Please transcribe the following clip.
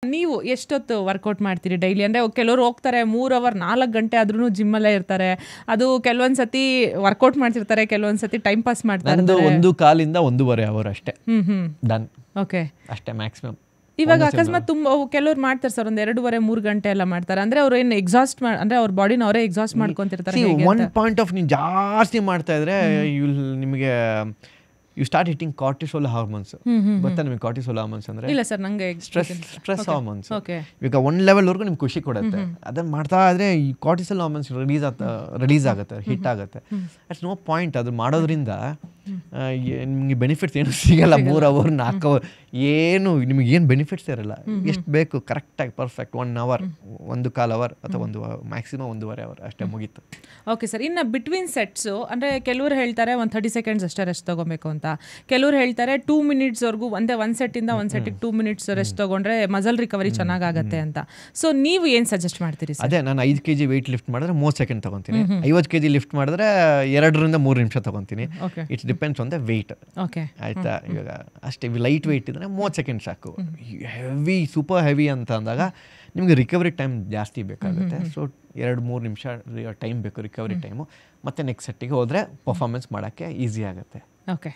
ನೀವು ಎಷ್ಟೊತ್ತು ವರ್ಕೌಟ್ ಮಾಡ್ತೀರಿ ಡೈಲಿ? ಅಂದರೆ ಕೆಲವರು ಹೋಗ್ತಾರೆ 3 ಅವರ್ 4 ಗಂಟೆ ಆದ್ರೂ ಜಿಮ್ಮಲ್ಲೇ ಇರ್ತಾರೆ. ಅದು ಕೆಲವೊಂದು ಸತಿ ವರ್ಕೌಟ್ ಮಾಡ್ತಿರ್ತಾರೆ, ಕೆಲವೊಂದು ಸತಿ ಟೈಮ್ ಪಾಸ್ ಮಾಡ್ತಾ ಇರ್ತಾರೆ. 1.5 ಇಂದ 1.5 ಅವರ್ ಅಷ್ಟೇ. ಡನ್. ಓಕೆ, ಅಷ್ಟೇ ಮ್ಯಾಕ್ಸಿಮಮ್. ಇವಾಗ ಅಕಸ್ಮಾತ್ ತುಂಬ ಕೆಲವ್ರು ಮಾಡ್ತಾರೆ ಸರ್, ಒಂದು 2.5-3 ಗಂಟೆ ಎಲ್ಲ ಮಾಡ್ತಾರೆ. ಅಂದರೆ ಅವ್ರು ಏನು ಎಕ್ಸಾಸ್ಟ್ ಅಂದರೆ ಅವ್ರ ಬಾಡಿನ ಅವರೇ ಎಕ್ಸಾಸ್ಟ್ ಮಾಡ್ಕೊಂತಿರ್ತಾರೆ. ಒನ್ ಪಾಯಿಂಟ್ ಆಫ್ ನೀವು ಜಾಸ್ತಿ ಮಾಡ್ತಾ ಇದ್ರೆ ನಿಮಗೆ you start hitting cortisol hormones. ಗೊತ್ತಾ ನಿಮಗೆ ಕಾರ್ಟಿಸೋಲ್ ಹಾರ್ಮೋನ್ಸ್ ಅಂದ್ರೆ? ಇಲ್ಲ ಸರ್, ನಂಗೆ ಸ್ಟ್ರೆಸ್ ಹಾರ್ಮೋನ್ಸ್. ಓಕೆ, ಈಗ ಒಂದು ಲೆವೆಲ್ವರೆಗೂ ನಿಮ್ಗೆ ಖುಷಿ ಕೊಡುತ್ತೆ. ಅದನ್ನ ಮಾಡ್ತಾ ಇದ್ರೆ ಈ ಕಾರ್ಟಿಸೋಲ್ ಹಾರ್ಮೋನ್ಸ್ ರಿಲೀಸ್ ಆಗುತ್ತೆ, ಹಿಟ್ ಆಗುತ್ತೆ. It's no point. ಅದು ಮಾಡೋದ್ರಿಂದ ನಿಮಗೆ ಬೆನಿಫಿಟ್ಸ್ ಏನು ಸಿಗಲ್ಲ. 3 ಅವರ್ 4 ಅವರ್ ಏನು ನಿಮಗೆ ಏನು ಬೆನಿಫಿಟ್ಸ್ ಇರಲ್ಲ. ಎಷ್ಟು ಬೇಕು ಕರೆಕ್ಟಾಗಿ ಪರ್ಫೆಕ್ಟ್ 1 ಅವರ್, 1.25 ಅವರ್ ಅಥವಾ ಮ್ಯಾಕ್ಸಿಮಮ್ 1.5 ಅವರ್ ಅಷ್ಟೇ, ಮುಗೀತು. Okay sir. ಇನ್ನು ಬಿಟ್ವೀನ್ ಸೆಟ್ಸು ಅಂದರೆ ಕೆಲವರು ಹೇಳ್ತಾರೆ ಒಂದು 30 ಸೆಕೆಂಡ್ಸ್ ಅಷ್ಟೇ ರೆಸ್ಟ್ ತೊಗೊಬೇಕು ಅಂತ. ಕೆಲವರು ಹೇಳ್ತಾರೆ 2 ಮಿನಿಟ್ಸ್ವರೆಗೂ ಒಂದು ಸೆಟ್ಟಿಂದ ಒಂದು ಸೆಟ್ಟಿಗೆ 2 ಮಿನಿಟ್ಸ್ ರೆಸ್ಟ್ ತೊಗೊಂಡ್ರೆ ಮಸಲ್ ರಿಕವರಿ ಚೆನ್ನಾಗಾಗತ್ತೆ ಅಂತ. ಸೊ ನೀವು ಏನು ಸಜೆಸ್ಟ್ ಮಾಡ್ತೀರಿ ಸರ್? ಅದೇ ನಾನು 5 kg ವೆಯ್ಟ್ ಲಿಫ್ಟ್ ಮಾಡಿದ್ರೆ 30 ಸೆಕೆಂಡ್ ತೊಗೊತೀನಿ. 50 kg ಲಿಫ್ಟ್ ಮಾಡಿದ್ರೆ 2 ರಿಂದ 3 ನಿಮಿಷ ತೊಗೊತೀನಿ. It's depends on the weight. Okay, ಆಯ್ತಾ? ಇವಾಗ ಅಷ್ಟೇ ಲೈಟ್ ವೆಯ್ಟ್ ಇದ್ರೆ 30 ಸೆಕೆಂಡ್ ಸಾಕು. ಹೆವಿ ಸೂಪರ್ ಹೆವಿ ಅಂತ ಅಂದಾಗ ನಿಮಗೆ ರಿಕವರಿ ಟೈಮ್ ಜಾಸ್ತಿ ಬೇಕಾಗುತ್ತೆ. ಸೊ 2-3 ನಿಮಿಷ ಟೈಮ್ ಬೇಕು ರಿಕವರಿ ಟೈಮು. ಮತ್ತು ನೆಕ್ಸ್ಟ್ ಸೆಟ್ಟಿಗೆ ಹೋದರೆ ಪರ್ಫಾರ್ಮೆನ್ಸ್ ಮಾಡೋಕ್ಕೆ ಈಸಿ ಆಗುತ್ತೆ. ಓಕೆ.